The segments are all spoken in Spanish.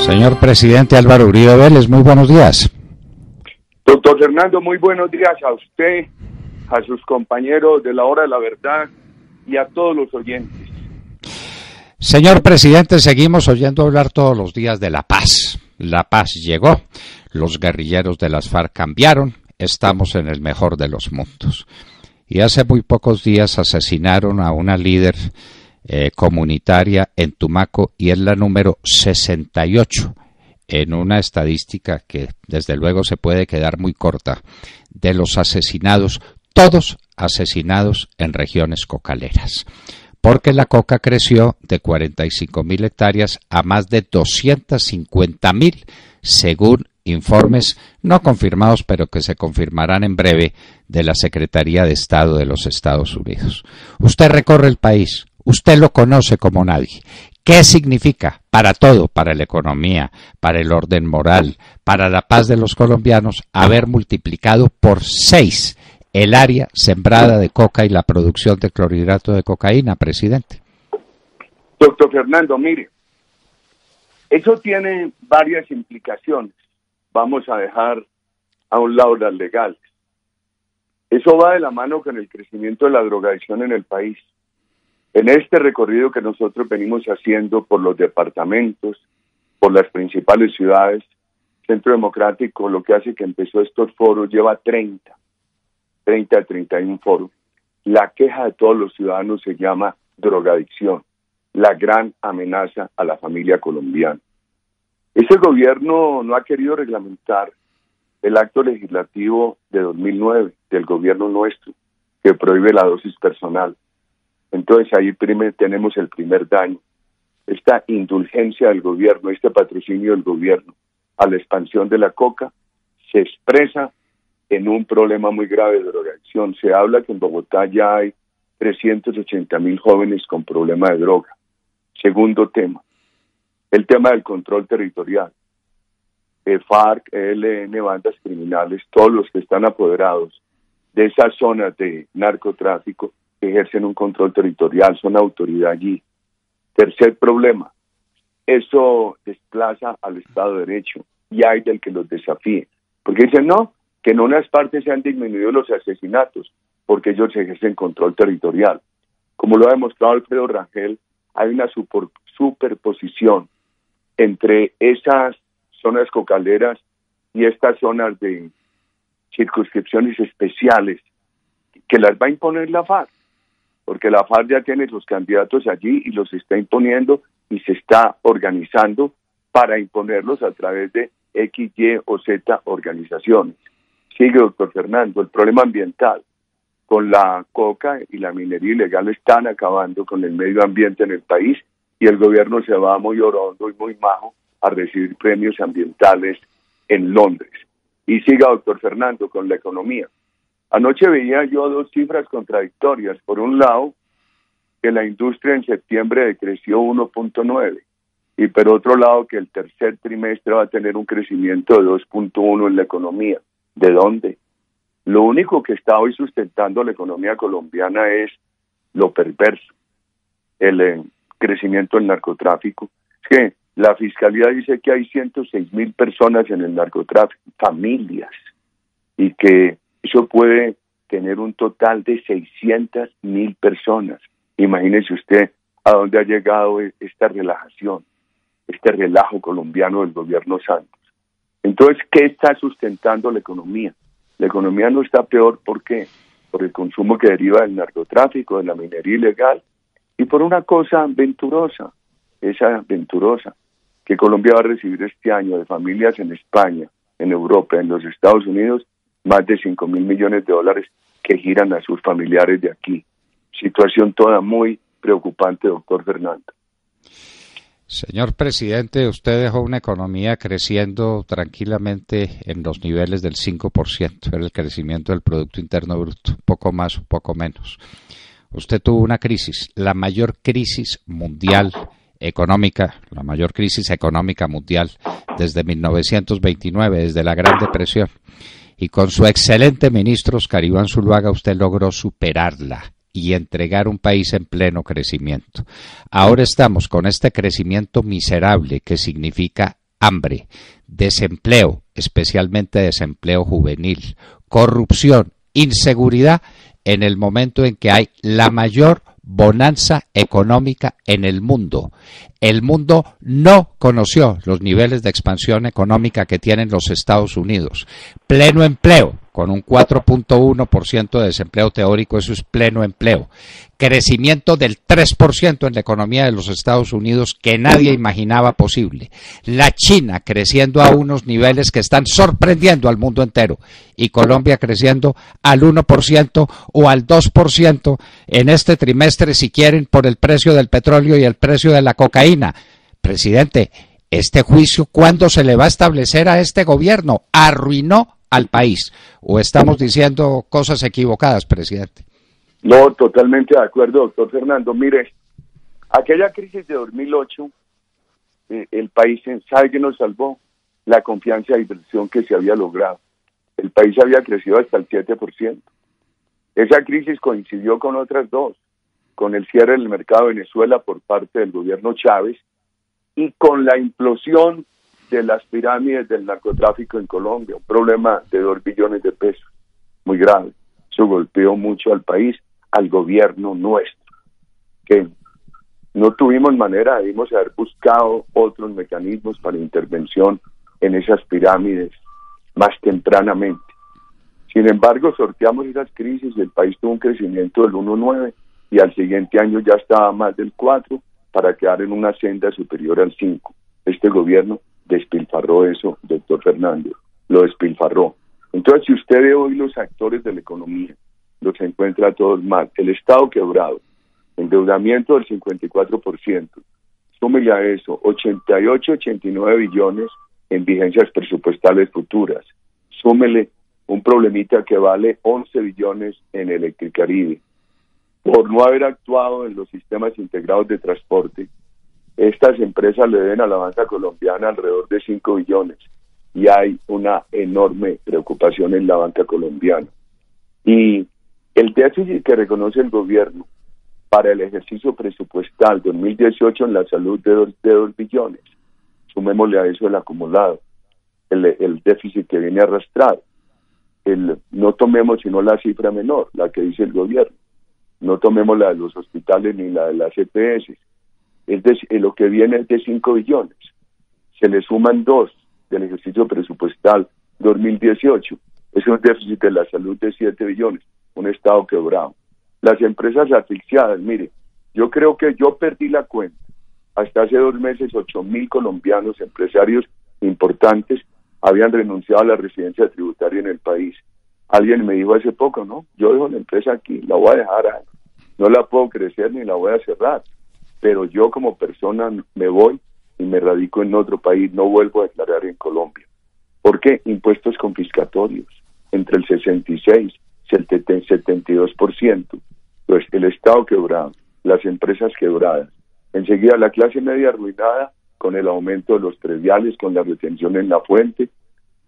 Señor presidente Álvaro Uribe Vélez, muy buenos días. Doctor Fernando, muy buenos días a usted, a sus compañeros de la Hora de la Verdad y a todos los oyentes. Señor presidente, seguimos oyendo hablar todos los días de la paz. La paz llegó, los guerrilleros de las FARC cambiaron, estamos en el mejor de los mundos. Y hace muy pocos días asesinaron a una líder comunitaria en Tumaco y es la número 68 en una estadística que desde luego se puede quedar muy corta de los asesinados, todos asesinados en regiones cocaleras, porque la coca creció de 45.000 hectáreas a más de 250.000 según informes no confirmados, pero que se confirmarán en breve de la Secretaría de Estado de los Estados Unidos. Usted recorre el país, usted lo conoce como nadie. ¿Qué significa para todo, para la economía, para el orden moral, para la paz de los colombianos, haber multiplicado por 6 el área sembrada de coca y la producción de clorhidrato de cocaína, presidente? Doctor Fernando, mire, eso tiene varias implicaciones. Vamos a dejar a un lado las legales. Eso va de la mano con el crecimiento de la drogadicción en el país. En este recorrido que nosotros venimos haciendo por los departamentos, por las principales ciudades, Centro Democrático, lo que hace que empezó estos foros, lleva 30 a 31 foros. La queja de todos los ciudadanos se llama drogadicción, la gran amenaza a la familia colombiana. Ese gobierno no ha querido reglamentar el acto legislativo de 2009 del gobierno nuestro, que prohíbe la dosis personal. Entonces ahí tenemos el primer daño. Esta indulgencia del gobierno, este patrocinio del gobierno a la expansión de la coca, se expresa en un problema muy grave de drogadicción. Se habla que en Bogotá ya hay 380.000 jóvenes con problema de droga. Segundo tema, el tema del control territorial. FARC, ELN, bandas criminales, todos los que están apoderados de esas zonas de narcotráfico, ejercen un control territorial, son autoridad allí. Tercer problema, eso desplaza al Estado de Derecho y hay del que los desafíe, porque dicen no, que en unas partes se han disminuido los asesinatos porque ellos ejercen control territorial. Como lo ha demostrado Alfredo Rangel, hay una superposición entre esas zonas cocaleras y estas zonas de circunscripciones especiales que las va a imponer la FARC, porque la FARC ya tiene sus candidatos allí y los está imponiendo y se está organizando para imponerlos a través de X, Y o Z organizaciones. Sigue, doctor Fernando, el problema ambiental. Con la coca y la minería ilegal están acabando con el medio ambiente en el país y el gobierno se va muy orondo y muy majo a recibir premios ambientales en Londres. Y siga, doctor Fernando, con la economía. Anoche veía yo dos cifras contradictorias. Por un lado, que la industria en septiembre decreció 1.9 y por otro lado que el tercer trimestre va a tener un crecimiento de 2.1 en la economía. ¿De dónde? Lo único que está hoy sustentando la economía colombiana es lo perverso, el crecimiento del narcotráfico. Es que la Fiscalía dice que hay 106.000 personas en el narcotráfico, familias, y que eso puede tener un total de 600.000 personas. Imagínese usted a dónde ha llegado esta relajación, este relajo colombiano del gobierno Santos. Entonces, ¿qué está sustentando la economía? La economía no está peor, ¿por qué? Por el consumo que deriva del narcotráfico, de la minería ilegal, y por una cosa venturosa, que Colombia va a recibir este año de familias en España, en Europa, en los Estados Unidos, más de 5.000 millones de dólares que giran a sus familiares de aquí. Situación toda muy preocupante, doctor Fernando. Señor presidente, usted dejó una economía creciendo tranquilamente en los niveles del 5%, era el crecimiento del Producto Interno Bruto, poco más o poco menos. Usted tuvo una crisis, la mayor crisis mundial económica, la mayor crisis económica mundial desde 1929, desde la Gran Depresión. Y con su excelente ministro Oscar Iván Zuluaga usted logró superarla y entregar un país en pleno crecimiento. Ahora estamos con este crecimiento miserable que significa hambre, desempleo, especialmente desempleo juvenil, corrupción, inseguridad, en el momento en que hay la mayor bonanza económica en el mundo. El mundo no conoció los niveles de expansión económica que tienen los Estados Unidos. Pleno empleo, con un 4.1% de desempleo teórico, eso es pleno empleo. Crecimiento del 3% en la economía de los Estados Unidos que nadie imaginaba posible. La China creciendo a unos niveles que están sorprendiendo al mundo entero. Y Colombia creciendo al 1% o al 2% en este trimestre, si quieren, por el precio del petróleo y el precio de la cocaína. Presidente, este juicio, ¿cuándo se le va a establecer a este gobierno? Arruinó al país. ¿O estamos diciendo cosas equivocadas, presidente? No, totalmente de acuerdo, doctor Fernando. Mire, aquella crisis de 2008, el país, ¿sabe qué nos salvó? La confianza e inversión que se había logrado. El país había crecido hasta el 7%. Esa crisis coincidió con otras dos, con el cierre del mercado de Venezuela por parte del gobierno Chávez y con la implosión de las pirámides del narcotráfico en Colombia, un problema de 2 billones de pesos, muy grave. Eso golpeó mucho al país, al gobierno nuestro, que no tuvimos manera, debimos haber buscado otros mecanismos para intervención en esas pirámides más tempranamente. Sin embargo, sorteamos esas crisis y el país tuvo un crecimiento del 1,9 y al siguiente año ya estaba más del 4 para quedar en una senda superior al 5. Este gobierno despilfarró eso, doctor Fernando, lo despilfarró. Entonces, si usted ve hoy los actores de la economía, los encuentra a todos mal. El Estado quebrado, endeudamiento del 54%, súmele a eso 88, 89 billones en vigencias presupuestales futuras, súmele un problemita que vale 11 billones en Electricaribe. Por no haber actuado en los sistemas integrados de transporte, estas empresas le deben a la banca colombiana alrededor de 5 billones y hay una enorme preocupación en la banca colombiana. Y el déficit que reconoce el gobierno para el ejercicio presupuestal 2018 en la salud de 2 billones, sumémosle a eso el acumulado, el déficit que viene arrastrado. No tomemos sino la cifra menor, la que dice el gobierno, no tomemos la de los hospitales ni la de las EPS, lo que viene es de 5 billones, se le suman 2 del ejercicio presupuestal 2018, es un déficit de la salud de 7 billones, un Estado quebrado. Las empresas asfixiadas, mire, yo creo que yo perdí la cuenta, hasta hace 2 meses 8.000 colombianos, empresarios importantes, habían renunciado a la residencia tributaria en el país. Alguien me dijo hace poco, no, yo dejo la empresa aquí, la voy a dejar ahí, no la puedo crecer ni la voy a cerrar, pero yo como persona me voy y me radico en otro país, no vuelvo a declarar en Colombia. ¿Por qué? Impuestos confiscatorios, entre el 66 y el 72%. Pues el Estado quebrado, las empresas quebradas, enseguida la clase media arruinada con el aumento de los prediales, con la retención en la fuente,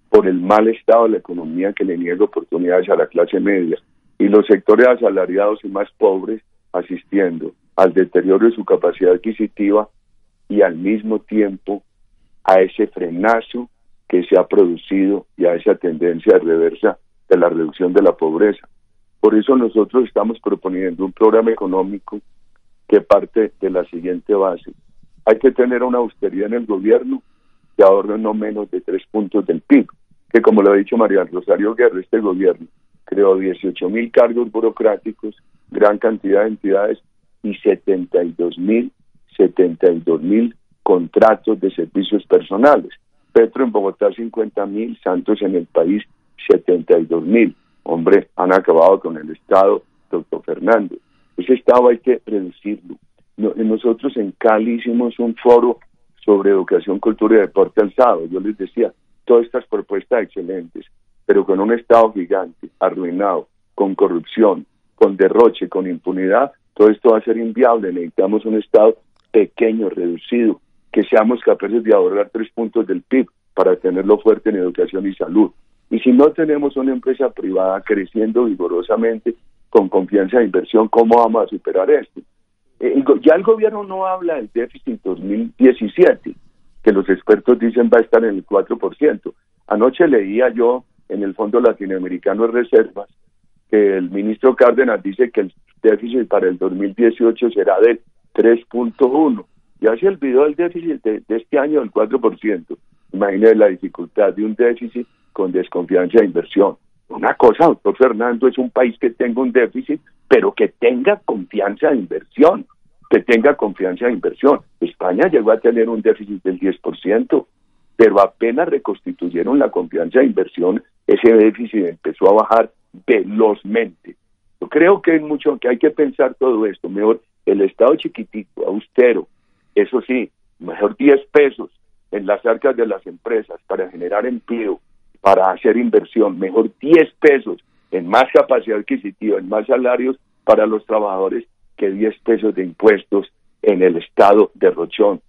por el mal estado de la economía que le niega oportunidades a la clase media, y los sectores asalariados y más pobres asistiendo al deterioro de su capacidad adquisitiva y al mismo tiempo a ese frenazo que se ha producido y a esa tendencia reversa de la reducción de la pobreza. Por eso nosotros estamos proponiendo un programa económico que parte de la siguiente base. Hay que tener una austeridad en el gobierno que ahorre no menos de 3 puntos del PIB, que como lo ha dicho María Rosario Guerra, este gobierno creó 18.000 cargos burocráticos, gran cantidad de entidades y 72.000 contratos de servicios personales. Petro en Bogotá 50.000, Santos en el país 72.000. Hombre, han acabado con el Estado, doctor Fernando. Ese Estado hay que reducirlo. Nosotros en Cali hicimos un foro sobre educación, cultura y deporte alzado. Yo les decía, todas estas propuestas excelentes, pero con un Estado gigante, arruinado, con corrupción, con derroche, con impunidad, todo esto va a ser inviable. Necesitamos un Estado pequeño, reducido, que seamos capaces de ahorrar 3 puntos del PIB para tenerlo fuerte en educación y salud. Y si no tenemos una empresa privada creciendo vigorosamente, con confianza de inversión, ¿cómo vamos a superar esto? Ya el gobierno no habla del déficit 2017, que los expertos dicen va a estar en el 4%. Anoche leía yo en el Fondo Latinoamericano de Reservas que el ministro Cárdenas dice que el déficit para el 2018 será de 3.1. Ya se olvidó el déficit de este año del 4%. Imagínese la dificultad de un déficit con desconfianza de inversión. Una cosa, doctor Fernando, es un país que tenga un déficit, pero que tenga confianza de inversión, España llegó a tener un déficit del 10%, pero apenas reconstituyeron la confianza de inversión, ese déficit empezó a bajar velozmente. Yo creo que hay que pensar todo esto. Mejor el Estado chiquitico, austero, eso sí, mejor 10 pesos en las arcas de las empresas para generar empleo, para hacer inversión, mejor 10 pesos en más capacidad adquisitiva, en más salarios para los trabajadores, que 10 pesos de impuestos en el Estado derrochón.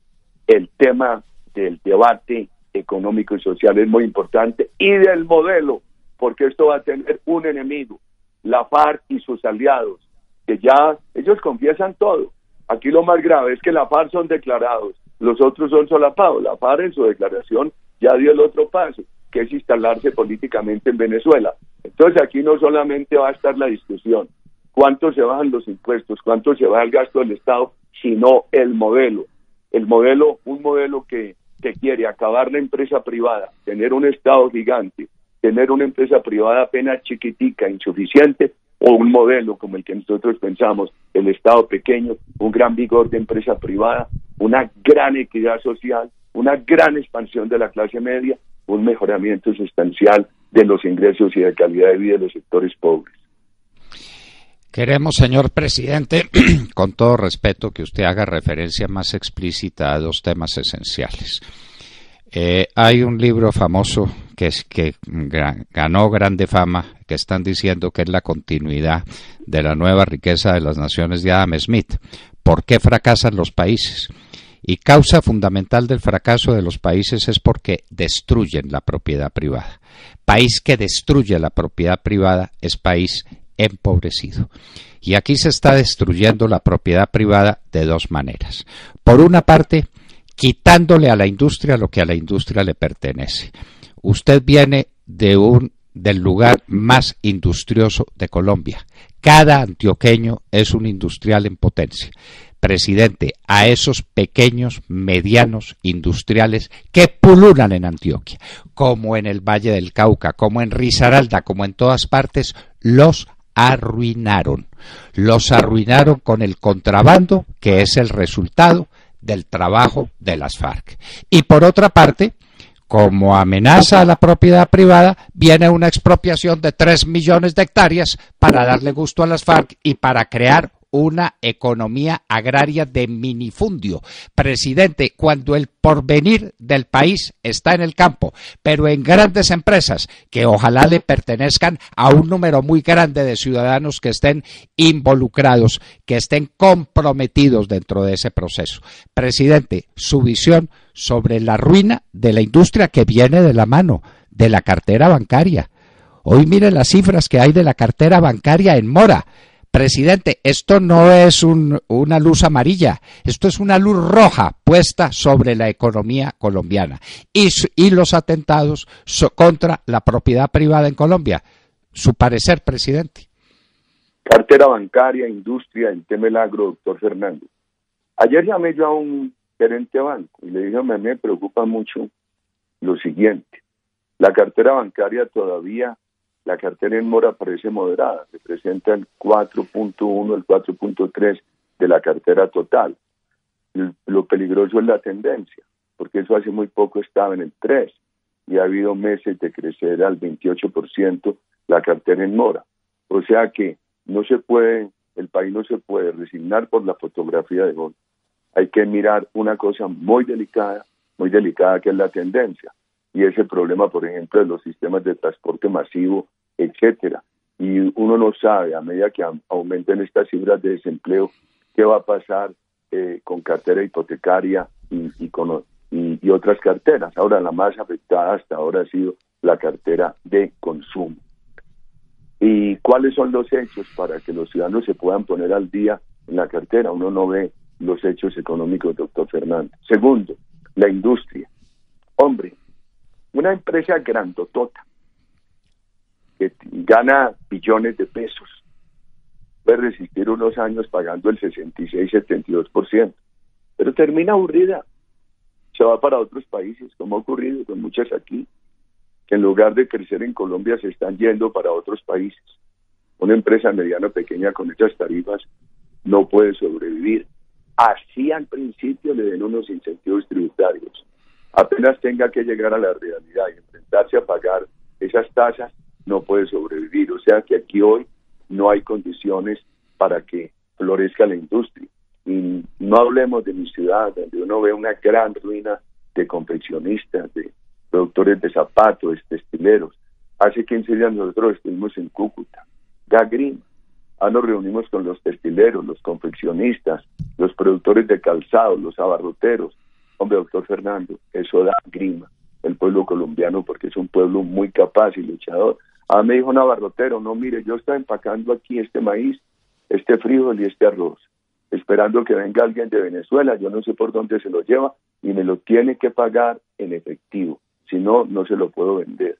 El tema del debate económico y social es muy importante, y del modelo, porque esto va a tener un enemigo, la FARC y sus aliados, que ya ellos confiesan todo. Aquí lo más grave es que la FARC son declarados, los otros son solapados. La FARC en su declaración ya dio el otro paso, que es instalarse políticamente en Venezuela. Entonces aquí no solamente va a estar la discusión, cuánto se bajan los impuestos, cuánto se baja el gasto del Estado, sino el modelo. Un modelo que quiere acabar la empresa privada, tener un Estado gigante, tener una empresa privada apenas chiquitica, insuficiente, o un modelo como el que nosotros pensamos, el Estado pequeño, un gran vigor de empresa privada, una gran equidad social, una gran expansión de la clase media, un mejoramiento sustancial de los ingresos y de calidad de vida de los sectores pobres. Queremos, señor presidente, con todo respeto, que usted haga referencia más explícita a dos temas esenciales. Hay un libro famoso que ganó grande fama, que están diciendo que es la continuidad de la nueva riqueza de las naciones de Adam Smith. ¿Por qué fracasan los países? Y causa fundamental del fracaso de los países es porque destruyen la propiedad privada. País que destruye la propiedad privada es país empobrecido. Y aquí se está destruyendo la propiedad privada de dos maneras. Por una parte, quitándole a la industria lo que a la industria le pertenece. Usted viene del lugar más industrioso de Colombia. Cada antioqueño es un industrial en potencia. Presidente, a esos pequeños, medianos industriales que pululan en Antioquia, como en el Valle del Cauca, como en Risaralda, como en todas partes, los arruinaron. Los arruinaron con el contrabando, que es el resultado del trabajo de las FARC. Y por otra parte, como amenaza a la propiedad privada, viene una expropiación de 3 millones de hectáreas para darle gusto a las FARC y para crear una economía agraria de minifundio. Presidente, cuando el porvenir del país está en el campo, pero en grandes empresas que ojalá le pertenezcan a un número muy grande de ciudadanos que estén involucrados, que estén comprometidos dentro de ese proceso. Presidente, su visión sobre la ruina de la industria que viene de la mano de la cartera bancaria. Hoy mire las cifras que hay de la cartera bancaria en mora. Presidente, esto no es una luz amarilla, esto es una luz roja puesta sobre la economía colombiana y los atentados contra la propiedad privada en Colombia. Su parecer, presidente. Cartera bancaria, industria, el tema del agro, doctor Fernando. Ayer llamé yo a un gerente de banco y le dije, me preocupa mucho lo siguiente. La cartera bancaria todavía, la cartera en mora parece moderada, representa el 4.1, el 4.3 de la cartera total. Lo peligroso es la tendencia, porque eso hace muy poco estaba en el 3 y ha habido meses de crecer al 28% la cartera en mora. O sea que el país no se puede resignar por la fotografía de hoy. Hay que mirar una cosa muy delicada que es la tendencia. Y ese problema, por ejemplo, de los sistemas de transporte masivo, etcétera. Y uno no sabe, a medida que aumenten estas cifras de desempleo, qué va a pasar con cartera hipotecaria y otras carteras. Ahora, la más afectada hasta ahora ha sido la cartera de consumo. ¿Y cuáles son los hechos para que los ciudadanos se puedan poner al día en la cartera? Uno no ve los hechos económicos, doctor Fernando. Segundo, la industria. Hombre, una empresa grandotota que gana billones de pesos puede resistir unos años pagando el 66-72%, pero termina aburrida, se va para otros países, como ha ocurrido con muchas aquí, que en lugar de crecer en Colombia se están yendo para otros países. Una empresa mediana o pequeña con estas tarifas no puede sobrevivir. Así al principio le den unos incentivos tributarios. Apenas tenga que llegar a la realidad y enfrentarse a pagar esas tasas, no puede sobrevivir. O sea que aquí hoy no hay condiciones para que florezca la industria. Y no hablemos de mi ciudad, donde uno ve una gran ruina de confeccionistas, de productores de zapatos, de textileros. Hace 15 días nosotros estuvimos en Cúcuta, da grima. Nos reunimos con los textileros, los confeccionistas, los productores de calzado, los abarroteros. Hombre, doctor Fernando, eso da grima, el pueblo colombiano, porque es un pueblo muy capaz y luchador. Me dijo un abarrotero, no, mire, yo estaba empacando aquí este maíz, este frijol y este arroz, esperando que venga alguien de Venezuela, yo no sé por dónde se lo lleva, y me lo tiene que pagar en efectivo, si no, no se lo puedo vender.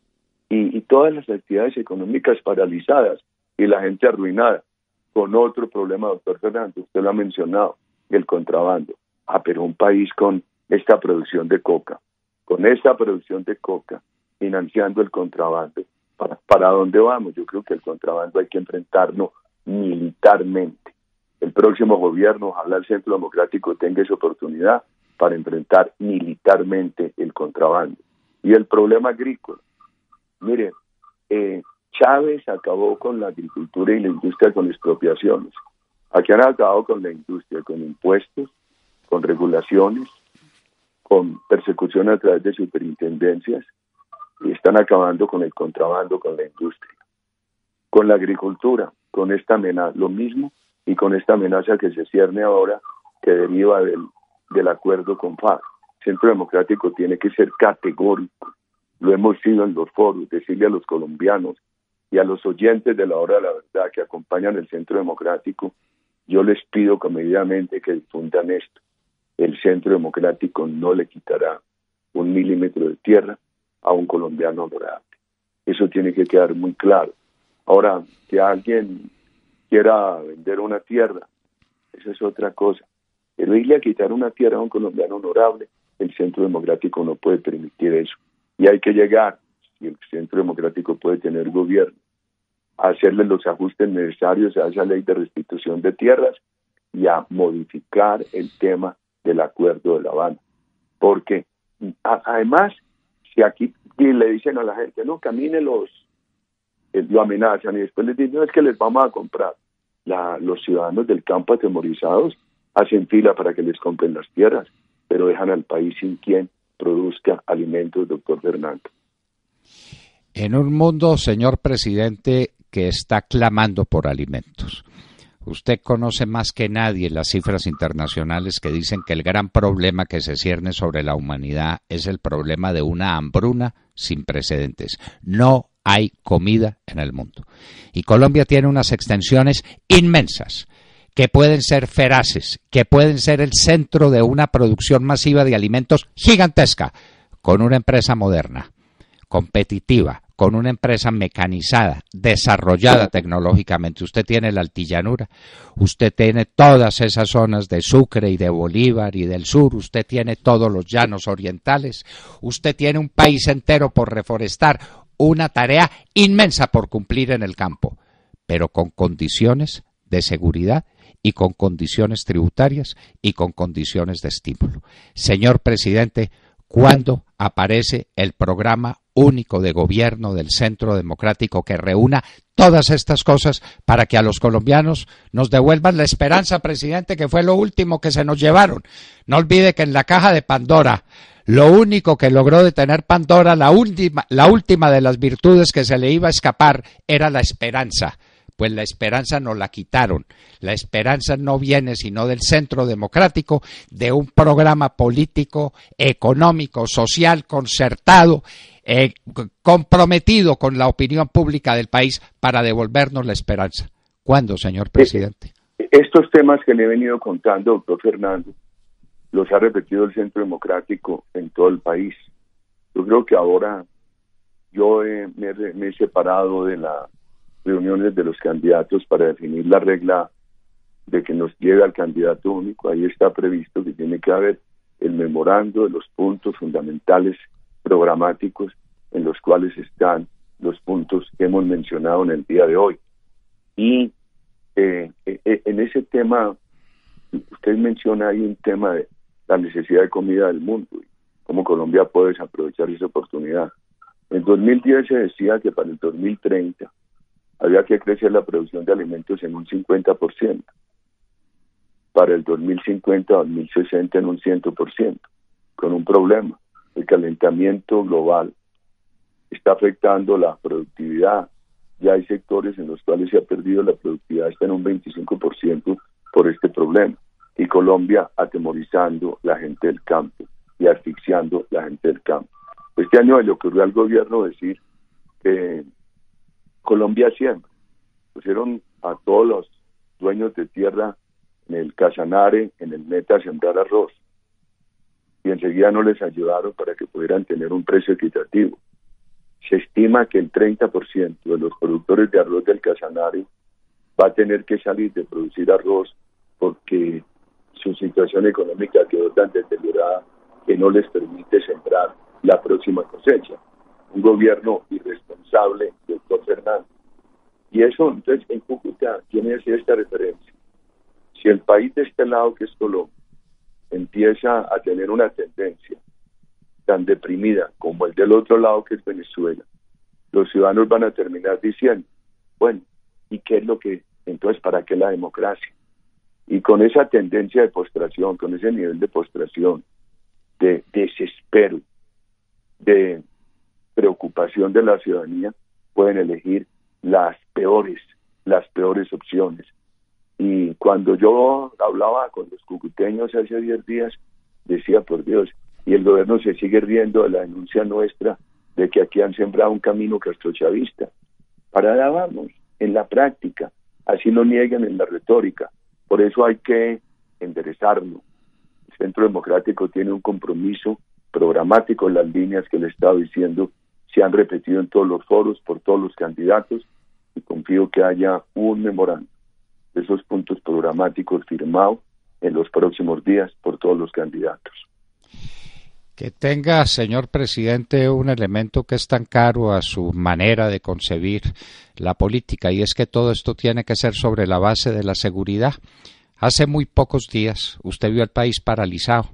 Y todas las actividades económicas paralizadas, y la gente arruinada, con otro problema, doctor Fernando, usted lo ha mencionado, el contrabando. Pero un país con esta producción de coca, financiando el contrabando, ¿para dónde vamos? Yo creo que el contrabando hay que enfrentarlo militarmente. El próximo gobierno, ojalá el Centro Democrático tenga esa oportunidad para enfrentar militarmente el contrabando. Y el problema agrícola. Miren, Chávez acabó con la agricultura y la industria con expropiaciones. Aquí han acabado con la industria, con impuestos, con regulaciones, con persecución a través de superintendencias, y están acabando con el contrabando, con la industria. Con la agricultura, con esta amenaza, lo mismo, y con esta amenaza que se cierne ahora, que deriva del acuerdo con FARC. El Centro Democrático tiene que ser categórico. Lo hemos sido en los foros, decirle a los colombianos y a los oyentes de la hora de la verdad que acompañan el Centro Democrático, yo les pido comedidamente que difundan esto. El Centro Democrático no le quitará 1 milímetro de tierra a un colombiano honorable. Eso tiene que quedar muy claro. Ahora, que alguien quiera vender una tierra, eso es otra cosa. Pero irle a quitar una tierra a un colombiano honorable, el Centro Democrático no puede permitir eso. Y hay que llegar, si el Centro Democrático puede tener gobierno, a hacerle los ajustes necesarios a esa ley de restitución de tierras y a modificar el tema del acuerdo de La Habana. Porque además, si aquí le dicen a la gente, no, camine lo amenazan y después les dicen, no, es que les vamos a comprar. Los ciudadanos del campo atemorizados hacen fila para que les compren las tierras, pero dejan al país sin quien produzca alimentos, doctor Fernando. En un mundo, señor presidente, que está clamando por alimentos, usted conoce más que nadie las cifras internacionales que dicen que el gran problema que se cierne sobre la humanidad es el problema de una hambruna sin precedentes. No hay comida en el mundo. Y Colombia tiene unas extensiones inmensas, que pueden ser feraces, que pueden ser el centro de una producción masiva de alimentos gigantesca, con una empresa moderna, competitiva, con una empresa mecanizada, desarrollada tecnológicamente. Usted tiene la altillanura, usted tiene todas esas zonas de Sucre y de Bolívar y del sur, usted tiene todos los llanos orientales, usted tiene un país entero por reforestar, una tarea inmensa por cumplir en el campo, pero con condiciones de seguridad y con condiciones tributarias y con condiciones de estímulo. Señor presidente, ¿cuándo aparece el programa único de gobierno del Centro Democrático que reúna todas estas cosas para que a los colombianos nos devuelvan la esperanza, presidente, que fue lo último que se nos llevaron? No olvide que en la caja de Pandora, lo único que logró detener Pandora, la última de las virtudes que se le iba a escapar, era la esperanza. Pues la esperanza nos la quitaron. La esperanza no viene sino del Centro Democrático, de un programa político, económico, social, concertado, comprometido con la opinión pública del país para devolvernos la esperanza. ¿Cuándo, señor presidente? Estos temas que le he venido contando, doctor Fernando, los ha repetido el Centro Democrático en todo el país. Yo creo que ahora yo me he separado de las reuniones de los candidatos para definir la regla de que nos lleve al candidato único. Ahí está previsto que tiene que haber el memorando de los puntos fundamentales programáticos en los cuales están los puntos que hemos mencionado en el día de hoy. Y en ese tema, usted menciona ahí un tema de la necesidad de comida del mundo y cómo Colombia puede aprovechar esa oportunidad. En 2010 se decía que para el 2030 había que crecer la producción de alimentos en un 50%, para el 2050-2060 en un 100%, con un problema. El calentamiento global está afectando la productividad. Ya hay sectores en los cuales se ha perdido la productividad, está en un 25% por este problema. Y Colombia atemorizando la gente del campo y asfixiando la gente del campo. Este año le ocurrió al gobierno decir que Colombia siembra. Pusieron a todos los dueños de tierra en el Casanare, en el Meta, a sembrar arroz. Y enseguida no les ayudaron para que pudieran tener un precio equitativo. Se estima que el 30% de los productores de arroz del Casanare va a tener que salir de producir arroz porque su situación económica quedó tan deteriorada que no les permite sembrar la próxima cosecha. Un gobierno irresponsable, doctor Fernández. Y eso, entonces, en Cúcuta tiene esta referencia. Si el país de este lado, que es Colombia, empieza a tener una tendencia tan deprimida como el del otro lado, que es Venezuela, los ciudadanos van a terminar diciendo, bueno, ¿y qué es lo que, entonces, para qué la democracia? Y con esa tendencia de postración, con ese nivel de postración, de desespero, de preocupación de la ciudadanía, pueden elegir las peores opciones. Y cuando yo hablaba con los cucuteños hace 10 días, decía, por Dios, y el gobierno se sigue riendo de la denuncia nuestra de que aquí han sembrado un camino castrochavista. Para allá vamos, en la práctica, así lo niegan en la retórica. Por eso hay que enderezarlo. El Centro Democrático tiene un compromiso programático en las líneas que le he estado diciendo, se han repetido en todos los foros, por todos los candidatos, y confío que haya un memorando de esos puntos programáticos firmado en los próximos días por todos los candidatos. Que tenga, señor presidente, un elemento que es tan caro a su manera de concebir la política, y es que todo esto tiene que ser sobre la base de la seguridad. Hace muy pocos días usted vio el país paralizado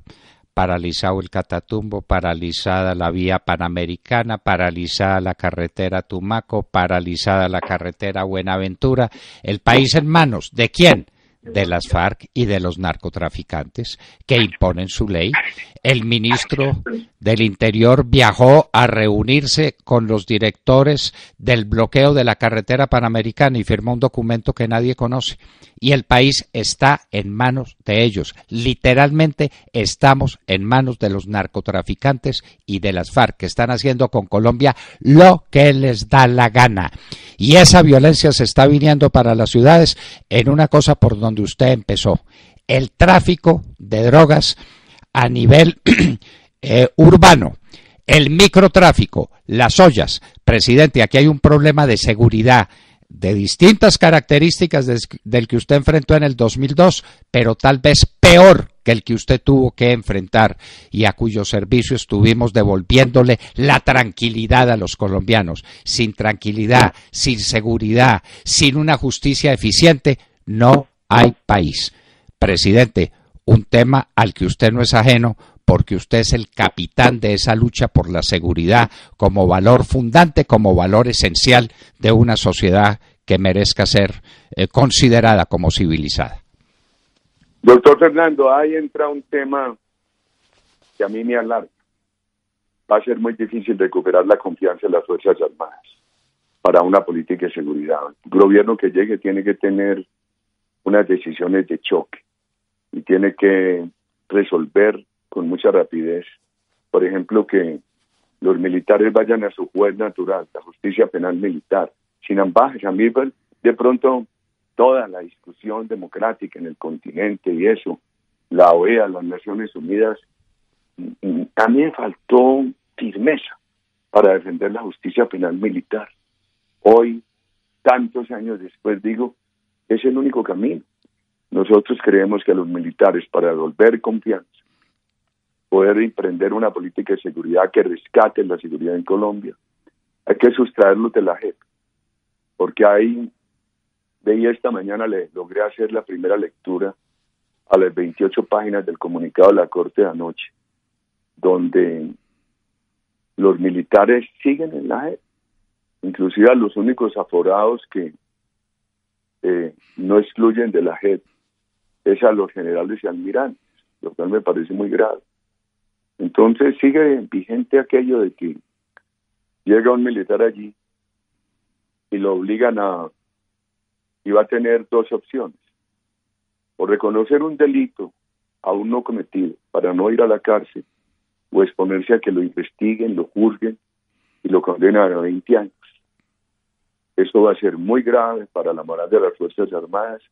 el Catatumbo, paralizada la vía Panamericana, paralizada la carretera Tumaco, paralizada la carretera Buenaventura. El país en manos ¿de quién? De las FARC y de los narcotraficantes que imponen su ley. El ministro del Interior viajó a reunirse con los directores del bloqueo de la carretera Panamericana y firmó un documento que nadie conoce. Y el país está en manos de ellos. Literalmente estamos en manos de los narcotraficantes y de las FARC, que están haciendo con Colombia lo que les da la gana. Y esa violencia se está viniendo para las ciudades en una cosa por donde usted empezó: el tráfico de drogas a nivel urbano, el microtráfico, las ollas. Presidente, aquí hay un problema de seguridad de distintas características del que usted enfrentó en el 2002, pero tal vez peor que el que usted tuvo que enfrentar y a cuyo servicio estuvimos devolviéndole la tranquilidad a los colombianos. Sin tranquilidad, sin seguridad, sin una justicia eficiente, no hay país. Presidente, un tema al que usted no es ajeno, porque usted es el capitán de esa lucha por la seguridad como valor fundante, como valor esencial de una sociedad que merezca ser considerada como civilizada. Doctor Fernando, ahí entra un tema que a mí me alarma. Va a ser muy difícil recuperar la confianza de las Fuerzas Armadas para una política de seguridad. El gobierno que llegue tiene que tener unas decisiones de choque y tiene que resolver con mucha rapidez. Por ejemplo, que los militares vayan a su juez natural, la justicia penal militar, sin ambajes. A mí, de pronto, toda la discusión democrática en el continente y eso la OEA, las Naciones Unidas, también faltó firmeza para defender la justicia penal militar. Hoy, tantos años después, digo, es el único camino. Nosotros creemos que a los militares, para devolver confianza, poder emprender una política de seguridad que rescate la seguridad en Colombia, hay que sustraerlos de la JEP, porque ahí, veía esta mañana, le logré hacer la primera lectura a las 28 páginas del comunicado de la Corte de anoche, donde los militares siguen en la JEP, inclusive a los únicos aforados que no excluyen de la JEP es a los generales y almirantes, lo cual me parece muy grave. Entonces sigue vigente aquello de que llega un militar allí y lo obligan y va a tener dos opciones: o reconocer un delito aún no cometido para no ir a la cárcel, o exponerse a que lo investiguen, lo juzguen y lo condenen a 20 años. Eso va a ser muy grave para la moral de las Fuerzas Armadas,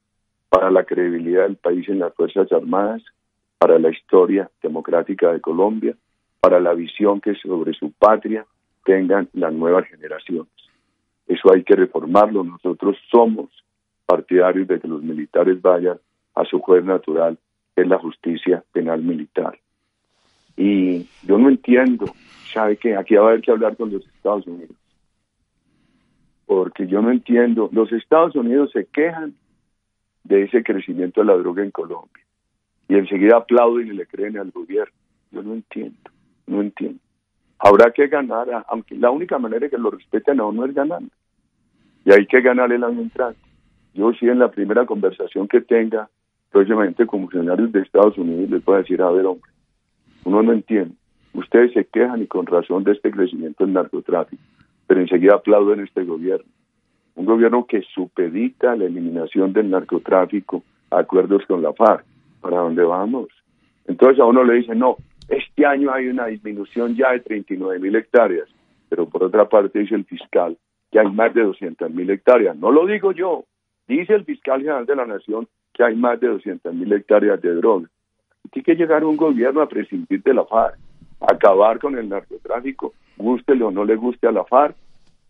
para la credibilidad del país en las Fuerzas Armadas, para la historia democrática de Colombia, para la visión que sobre su patria tengan las nuevas generaciones. Eso hay que reformarlo. Nosotros somos partidarios de que los militares vayan a su juez natural, que es la justicia penal militar. Y yo no entiendo, sabe que aquí va a haber que hablar con los Estados Unidos, porque yo no entiendo. Los Estados Unidos se quejan de ese crecimiento de la droga en Colombia y enseguida aplauden y le creen al gobierno. Yo no entiendo. Habrá que ganar, aunque la única manera de que lo respeten a uno es ganando, y hay que ganar el año entrante. Yo sí, en la primera conversación que tenga próximamente con funcionarios de Estados Unidos, les voy a decir: a ver, hombre, uno no entiende, ustedes se quejan y con razón de este crecimiento del narcotráfico, pero enseguida aplauden este gobierno, un gobierno que supedita la eliminación del narcotráfico a acuerdos con la FARC. ¿Para dónde vamos? Entonces a uno le dicen: no, este año hay una disminución ya de 39.000 hectáreas, pero por otra parte dice el fiscal que hay más de 200.000 hectáreas. No lo digo yo, dice el fiscal general de la Nación que hay más de 200.000 hectáreas de droga. Tiene que llegar un gobierno a prescindir de la FARC, a acabar con el narcotráfico, gústele o no le guste a la FARC,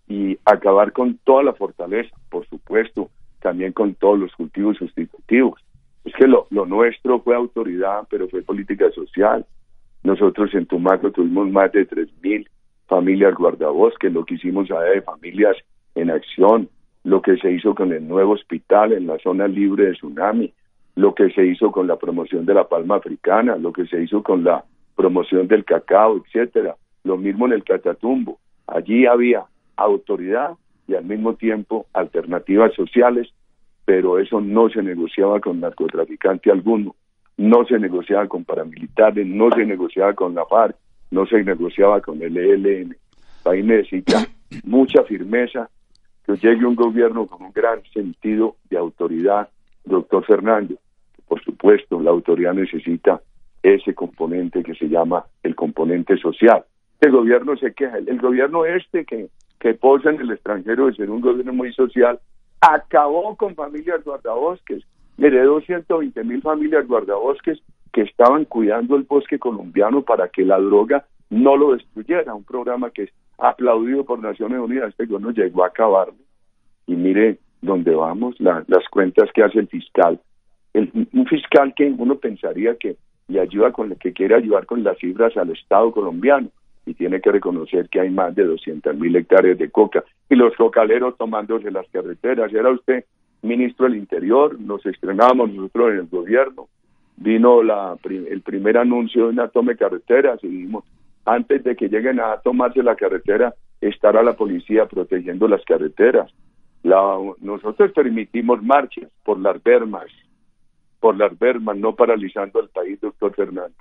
y acabar con toda la fortaleza, por supuesto, también con todos los cultivos sustitutivos. Es que lo nuestro fue autoridad, pero fue política social. Nosotros en Tumaco tuvimos más de 3.000 familias guardabosques, lo que hicimos allá de Familias en Acción, lo que se hizo con el nuevo hospital en la zona libre de tsunami, lo que se hizo con la promoción de la palma africana, lo que se hizo con la promoción del cacao, etcétera. Lo mismo en el Catatumbo. Allí había autoridad y al mismo tiempo alternativas sociales, pero eso no se negociaba con narcotraficante alguno, no se negociaba con paramilitares, no se negociaba con la FARC, no se negociaba con el ELN. El país necesita mucha firmeza, que llegue un gobierno con un gran sentido de autoridad, doctor Fernando. Por supuesto, la autoridad necesita ese componente que se llama el componente social. El gobierno se queja, el gobierno que posa en el extranjero de ser un gobierno muy social, acabó con familias guardabosques. Mire, 220.000 familias guardabosques que estaban cuidando el bosque colombiano para que la droga no lo destruyera, un programa que es aplaudido por Naciones Unidas. Este gobierno llegó a acabarlo. Y mire dónde vamos, las cuentas que hace el fiscal. Un fiscal que uno pensaría que le ayuda que quiere ayudar con las cifras al Estado colombiano, y tiene que reconocer que hay más de 200.000 hectáreas de coca, y los cocaleros tomándose las carreteras. Era usted ministro del Interior, nos estrenábamos nosotros en el gobierno, vino el primer anuncio de una toma de carreteras, y dijimos, antes de que lleguen a tomarse la carretera, estará la policía protegiendo las carreteras. Nosotros permitimos marchas por las bermas, no paralizando el país, doctor Fernando.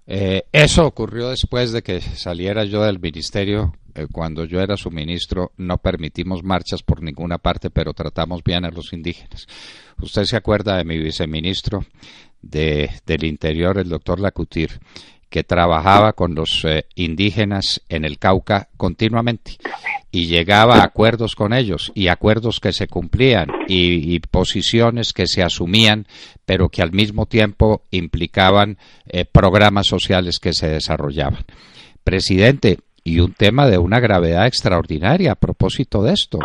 Eso ocurrió después de que saliera yo del ministerio. Cuando yo era su ministro no permitimos marchas por ninguna parte, pero tratamos bien a los indígenas. Usted se acuerda de mi viceministro del Interior, el doctor Lacutir, que trabajaba con los indígenas en el Cauca continuamente. y llegaba a acuerdos con ellos y acuerdos que se cumplían y posiciones que se asumían, pero que al mismo tiempo implicaban programas sociales que se desarrollaban. Presidente, y un tema de una gravedad extraordinaria a propósito de esto.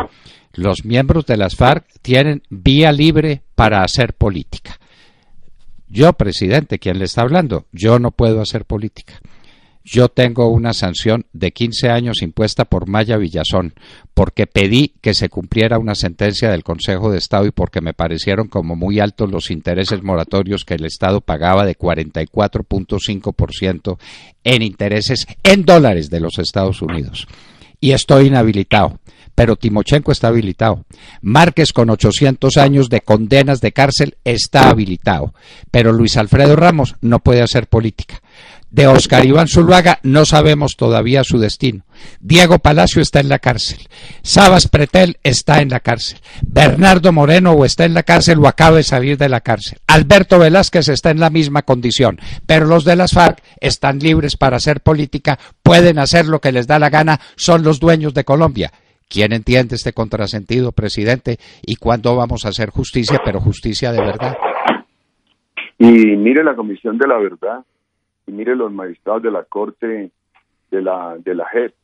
Los miembros de las FARC tienen vía libre para hacer política. Yo, presidente, ¿quién le está hablando? Yo no puedo hacer política. Yo tengo una sanción de 15 años impuesta por Maya Villazón, porque pedí que se cumpliera una sentencia del Consejo de Estado y porque me parecieron como muy altos los intereses moratorios que el Estado pagaba de 44.5% en intereses en dólares de los Estados Unidos. Y estoy inhabilitado, pero Timochenko está habilitado. Márquez, con 800 años de condenas de cárcel, está habilitado, pero Luis Alfredo Ramos no puede hacer política. De Óscar Iván Zuluaga no sabemos todavía su destino. Diego Palacio está en la cárcel. Sabas Pretel está en la cárcel. Bernardo Moreno o está en la cárcel o acaba de salir de la cárcel. Alberto Velázquez está en la misma condición. Pero los de las FARC están libres para hacer política, pueden hacer lo que les da la gana, son los dueños de Colombia. ¿Quién entiende este contrasentido, presidente? ¿Y cuándo vamos a hacer justicia, pero justicia de verdad? Y mire la Comisión de la Verdad. Y mire los magistrados de la Corte de la JEP,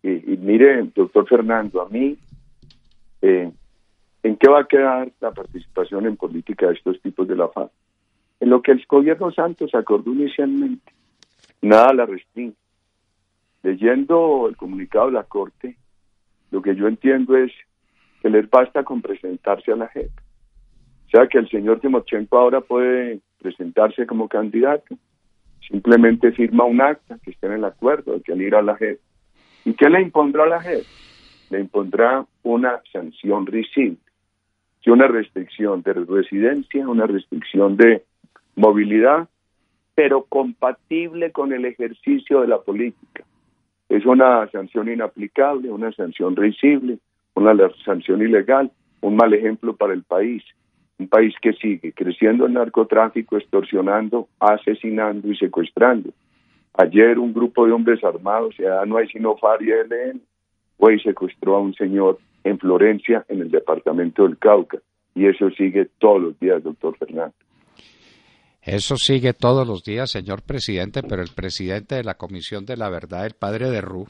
y mire, doctor Fernando, a mí, ¿en qué va a quedar la participación en política de estos tipos de la FARC? En lo que el gobierno Santos acordó inicialmente, nada la restringe. Leyendo el comunicado de la Corte, lo que yo entiendo es que les basta con presentarse a la JEP. O sea que el señor Timochenko ahora puede presentarse como candidato. Simplemente firma un acta que esté en el acuerdo de que al ir a la JEP. ¿Y qué le impondrá a la JEP? Le impondrá una sanción risible, que una restricción de residencia, una restricción de movilidad, pero compatible con el ejercicio de la política. Es una sanción inaplicable, una sanción risible, una sanción ilegal, un mal ejemplo para el país. Un país que sigue creciendo el narcotráfico, extorsionando, asesinando y secuestrando. Ayer un grupo de hombres armados, ya no hay sino FARC y ELN, hoy secuestró a un señor en Florencia, en el departamento del Cauca. Y eso sigue todos los días, doctor Fernando. Eso sigue todos los días, señor presidente, pero el presidente de la Comisión de la Verdad, el padre de Ru,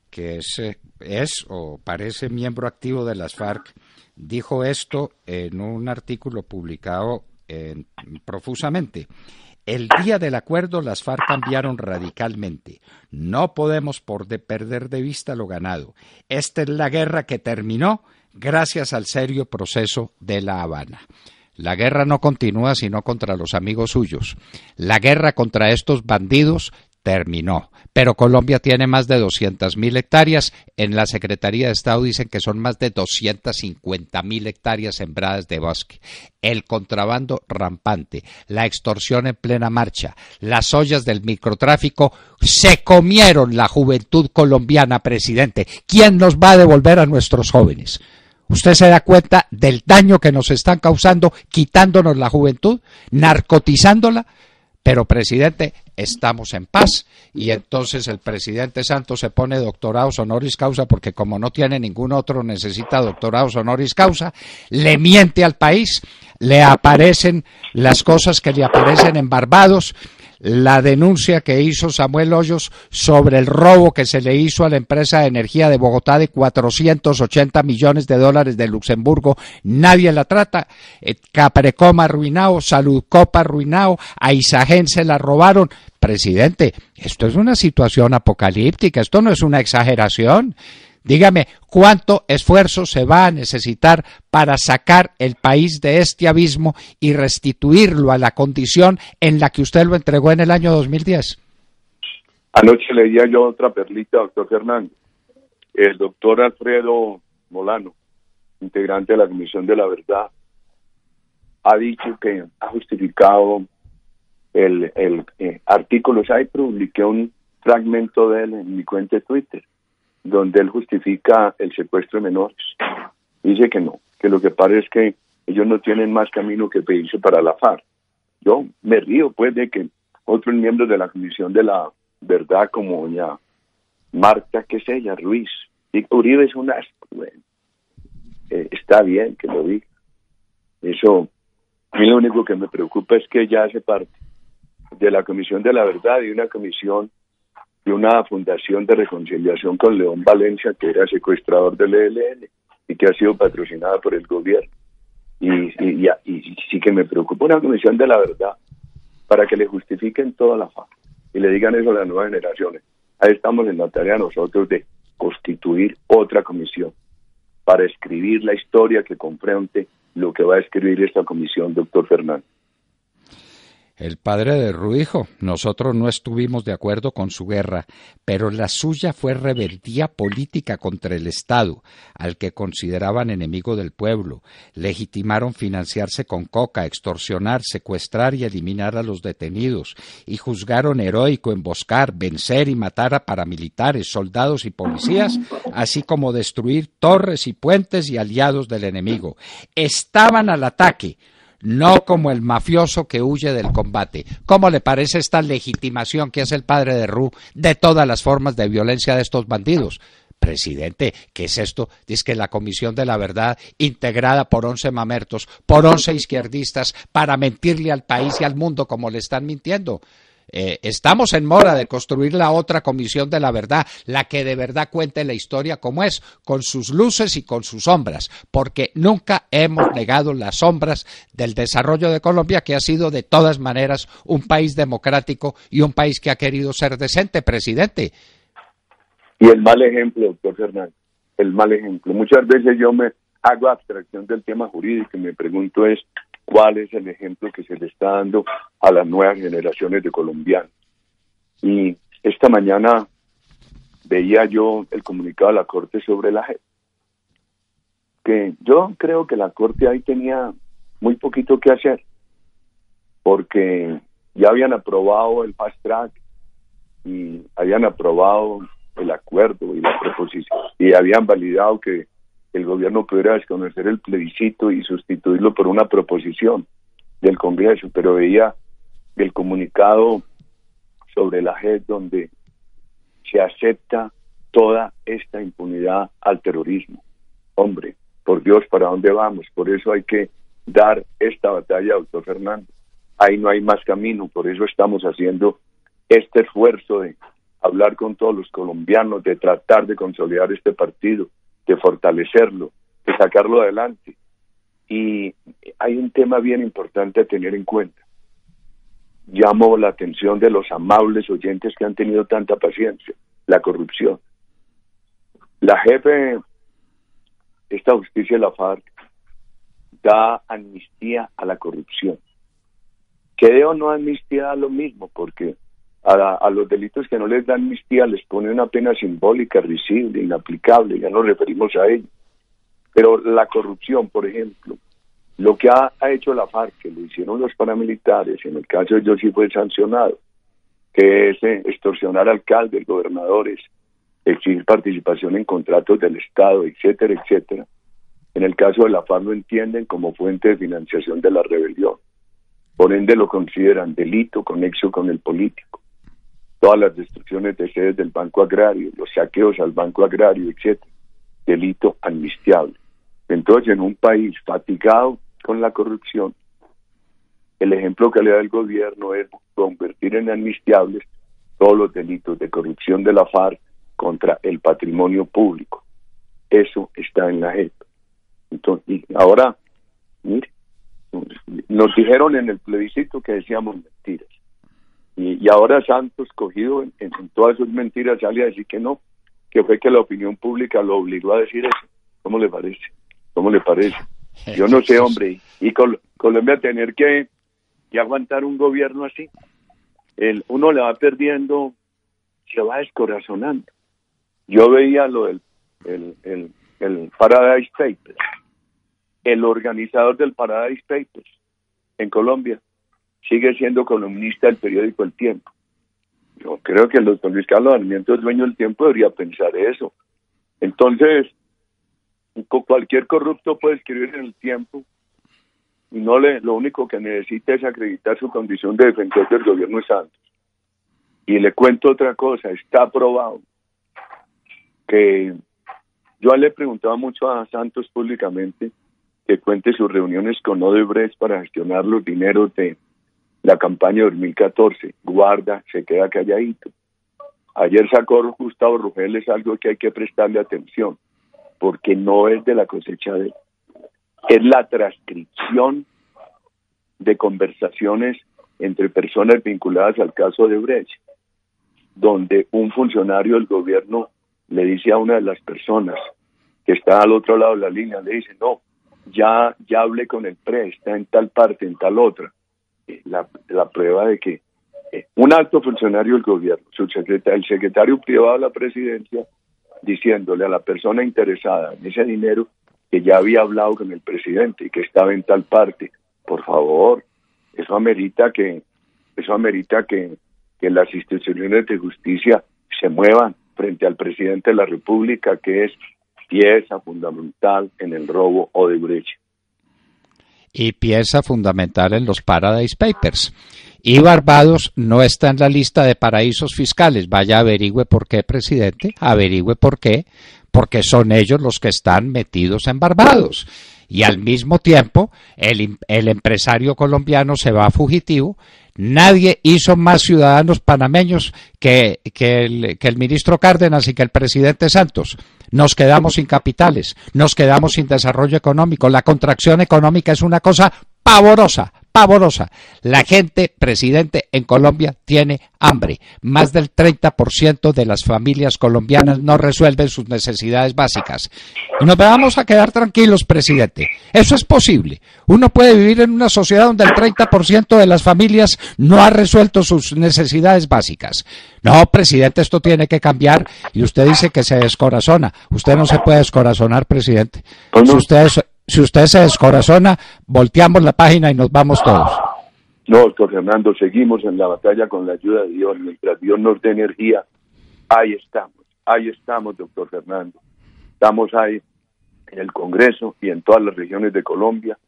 que es o parece miembro activo de las FARC, dijo esto en un artículo publicado profusamente. El día del acuerdo las FARC cambiaron radicalmente. No podemos perder de vista lo ganado. Esta es la guerra que terminó gracias al serio proceso de La Habana. La guerra no continúa sino contra los amigos suyos. La guerra contra estos bandidos terminó. Pero Colombia tiene más de 200.000 hectáreas. En la Secretaría de Estado dicen que son más de 250.000 hectáreas sembradas de bosque. El contrabando rampante, la extorsión en plena marcha, las ollas del microtráfico se comieron la juventud colombiana, presidente. ¿Quién nos va a devolver a nuestros jóvenes? ¿Usted se da cuenta del daño que nos están causando, quitándonos la juventud, narcotizándola? Pero, presidente, estamos en paz, y entonces el presidente Santos se pone doctorados honoris causa, porque como no tiene ningún otro, necesita doctorados honoris causa, le miente al país, le aparecen las cosas que le aparecen en Barbados, la denuncia que hizo Samuel Hoyos sobre el robo que se le hizo a la empresa de energía de Bogotá de 480 millones de dólares de Luxemburgo, nadie la trata. Caprecom arruinado, Saludcop arruinado, a Isagen se la robaron. Presidente, esto es una situación apocalíptica, esto no es una exageración. Dígame, ¿cuánto esfuerzo se va a necesitar para sacar el país de este abismo y restituirlo a la condición en la que usted lo entregó en el año 2010? Anoche leía yo otra perlita, doctor Fernando. El doctor Alfredo Molano, integrante de la Comisión de la Verdad, ha dicho que ha justificado el artículo. Ahí publiqué un fragmento de él en mi cuenta de Twitter, donde él justifica el secuestro de menores. Dice que no, que lo que pasa es que ellos no tienen más camino que pedirse para la FARC. Yo me río, pues, de que otros miembros de la Comisión de la Verdad, como doña Marta, ¿qué es ella? Ruiz, Sí, Uribe es un asco, bueno, está bien que lo diga. Eso, a mí lo único que me preocupa es que ya hace parte de la Comisión de la Verdad y una comisión de una fundación de reconciliación con León Valencia, que era secuestrador del ELN y que ha sido patrocinada por el gobierno. Y sí que me preocupa una Comisión de la Verdad para que le justifiquen toda la fama y le digan eso a las nuevas generaciones. Ahí estamos en la tarea nosotros de constituir otra comisión para escribir la historia que confronte lo que va a escribir esta comisión, doctor Fernando. El padre de Ruijo, nosotros no estuvimos de acuerdo con su guerra, pero la suya fue rebeldía política contra el Estado, al que consideraban enemigo del pueblo. Legitimaron financiarse con coca, extorsionar, secuestrar y eliminar a los detenidos, y juzgaron heroico emboscar, vencer y matar a paramilitares, soldados y policías, así como destruir torres y puentes y aliados del enemigo. Estaban al ataque, no como el mafioso que huye del combate. ¿Cómo le parece esta legitimación que hace el padre de Ru de todas las formas de violencia de estos bandidos? Presidente, ¿qué es esto? Dice que la Comisión de la Verdad, integrada por 11 mamertos, por 11 izquierdistas, para mentirle al país y al mundo como le están mintiendo. Estamos en mora de construir la otra Comisión de la Verdad, la que de verdad cuente la historia como es, con sus luces y con sus sombras, porque nunca hemos negado las sombras del desarrollo de Colombia, que ha sido de todas maneras un país democrático y un país que ha querido ser decente, presidente. Y el mal ejemplo, doctor Fernández, el mal ejemplo. Muchas veces yo me hago abstracción del tema jurídico y me pregunto cuál es el ejemplo que se le está dando a las nuevas generaciones de colombianos. Y esta mañana veía yo el comunicado de la Corte sobre la JEP, que yo creo que la Corte ahí tenía muy poquito que hacer, porque ya habían aprobado el fast track y habían aprobado el acuerdo y la proposición y habían validado que el gobierno pudiera desconocer el plebiscito y sustituirlo por una proposición del Congreso, pero veía el comunicado sobre la JEP donde se acepta toda esta impunidad al terrorismo. Hombre, por Dios, ¿para dónde vamos? Por eso hay que dar esta batalla, doctor Fernando. Ahí no hay más camino, por eso estamos haciendo este esfuerzo de hablar con todos los colombianos, de tratar de consolidar este partido, de fortalecerlo, de sacarlo adelante. Y hay un tema bien importante a tener en cuenta. Llamo la atención de los amables oyentes que han tenido tanta paciencia: la corrupción. La jefe, esta justicia de la FARC, da amnistía a la corrupción. Que dé o no amnistía a lo mismo, porque a los delitos que no les dan amnistía les pone una pena simbólica, risible, inaplicable, ya nos referimos a ello. Pero la corrupción, por ejemplo, lo que ha hecho la FARC, que lo hicieron los paramilitares, en el caso de ellos sí fue sancionado, que es extorsionar alcaldes, gobernadores, exigir participación en contratos del Estado, etcétera, etcétera. En el caso de la FARC lo entienden como fuente de financiación de la rebelión. Por ende lo consideran delito conexo con el político. Todas las destrucciones de sedes del Banco Agrario, los saqueos al Banco Agrario, etcétera, delito amnistiable. Entonces, en un país fatigado con la corrupción, el ejemplo que le da el gobierno es convertir en amnistiables todos los delitos de corrupción de la FARC contra el patrimonio público. Eso está en la JEP. Entonces, y ahora, mire, nos dijeron en el plebiscito que decíamos mentiras. Y ahora Santos, cogido en todas sus mentiras, sale a decir que no, que fue que la opinión pública lo obligó a decir eso. ¿Cómo le parece? ¿Cómo le parece? Yo no sé, hombre. Y Colombia tener que aguantar un gobierno así. Uno le va perdiendo, se va descorazonando. Yo veía lo del el Paradise Papers. El organizador del Paradise Papers en Colombia sigue siendo columnista del periódico El Tiempo. Yo creo que el doctor Luis Carlos Sarmiento, dueño del Tiempo, debería pensar eso. Entonces, cualquier corrupto puede escribir en El Tiempo y lo único que necesita es acreditar su condición de defensor del gobierno de Santos. Y le cuento otra cosa: está probado que Yo le preguntaba mucho a Santos públicamente que cuente sus reuniones con Odebrecht para gestionar los dineros de la campaña de 2014. Guarda, se queda calladito. Ayer sacó Gustavo Rugeles algo que hay que prestarle atención, porque no es de la cosecha de él. Es la transcripción de conversaciones entre personas vinculadas al caso de Brecht, donde un funcionario del gobierno le dice a una de las personas que está al otro lado de la línea, le dice, no, ya hablé con el PRE, está en tal parte, en tal otra. La prueba de que un alto funcionario del gobierno, el secretario privado de la presidencia, diciéndole a la persona interesada en ese dinero que ya había hablado con el presidente y que estaba en tal parte. Por favor, eso amerita que las instituciones de justicia se muevan frente al presidente de la República, que es pieza fundamental en el robo Odebrecht. Y pieza fundamental en los Paradise Papers. Y Barbados no está en la lista de paraísos fiscales. Vaya, averigüe por qué, presidente, averigüe por qué, porque son ellos los que están metidos en Barbados. Y al mismo tiempo, el empresario colombiano se va fugitivo. Nadie hizo más ciudadanos panameños que el ministro Cárdenas y que el presidente Santos. Nos quedamos sin capitales, nos quedamos sin desarrollo económico. La contracción económica es una cosa pavorosa, pavorosa. La gente, presidente, en Colombia tiene hambre. Más del 30% de las familias colombianas no resuelven sus necesidades básicas. Y nos vamos a quedar tranquilos, presidente. Eso es posible. Uno puede vivir en una sociedad donde el 30% de las familias no ha resuelto sus necesidades básicas. No, presidente, esto tiene que cambiar. Y usted dice que se descorazona. Usted no se puede descorazonar, presidente. Si usted se descorazona, volteamos la página y nos vamos todos. No, doctor Fernando, seguimos en la batalla con la ayuda de Dios. Mientras Dios nos dé energía, ahí estamos, doctor Fernando. Estamos ahí en el Congreso y en todas las regiones de Colombia,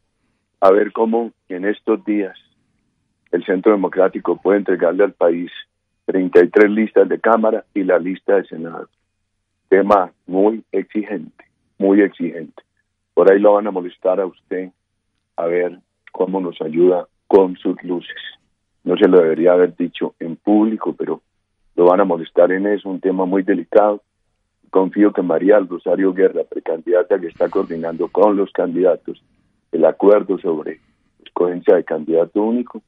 a ver cómo en estos días el Centro Democrático puede entregarle al país 33 listas de Cámara y la lista de Senado. Tema muy exigente, muy exigente. Por ahí lo van a molestar a usted a ver cómo nos ayuda con sus luces. No se lo debería haber dicho en público, pero lo van a molestar en eso, un tema muy delicado. Confío que María del Rosario Guerra, precandidata que está coordinando con los candidatos el acuerdo sobre escogencia de candidato único,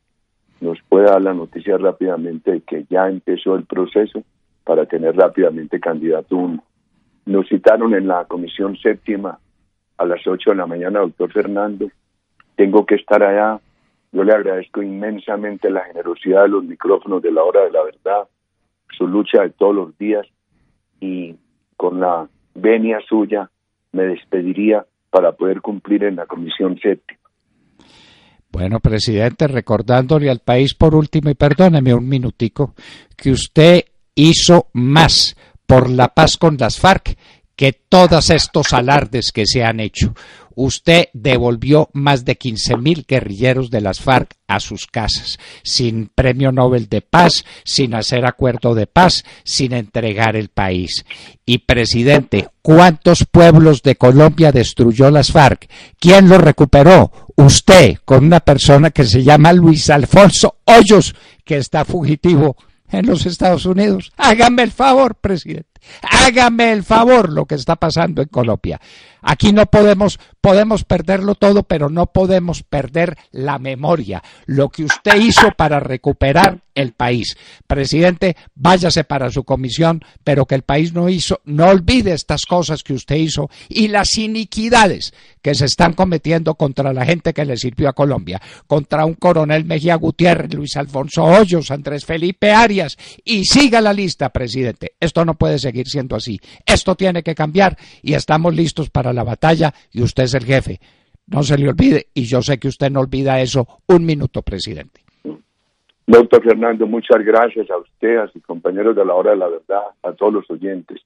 nos pueda dar la noticia rápidamente de que ya empezó el proceso para tener rápidamente candidato único. Nos citaron en la Comisión Séptima a las 8 de la mañana, doctor Fernando. Tengo que estar allá. Yo le agradezco inmensamente la generosidad de los micrófonos de la hora de la verdad, su lucha de todos los días, y con la venia suya me despediría para poder cumplir en la Comisión Séptima. Bueno, presidente, recordándole al país por último, y perdóneme un minutico, que usted hizo más por la paz con las FARC que todos estos alardes que se han hecho. Usted devolvió más de 15.000 guerrilleros de las FARC a sus casas, sin premio Nobel de paz, sin hacer acuerdo de paz, sin entregar el país. Y, presidente, ¿cuántos pueblos de Colombia destruyó las FARC? ¿Quién los recuperó? Usted, con una persona que se llama Luis Alfonso Hoyos, que está fugitivo en los Estados Unidos. Hágame el favor, presidente. Hágame el favor lo que está pasando en Colombia. Aquí no podemos perderlo todo, pero no podemos perder la memoria, lo que usted hizo para recuperar el país. Presidente, váyase para su comisión, pero que el país no olvide estas cosas que usted hizo y las iniquidades que se están cometiendo contra la gente que le sirvió a Colombia, contra un coronel Mejía Gutiérrez, Luis Alfonso Hoyos, Andrés Felipe Arias, y siga la lista, presidente. Esto no puede seguir siendo así. Esto tiene que cambiar y estamos listos para la batalla y usted es el jefe. No se le olvide, y yo sé que usted no olvida eso. Un minuto, presidente. Doctor Fernando, muchas gracias a usted, a sus compañeros de la hora de la verdad, a todos los oyentes.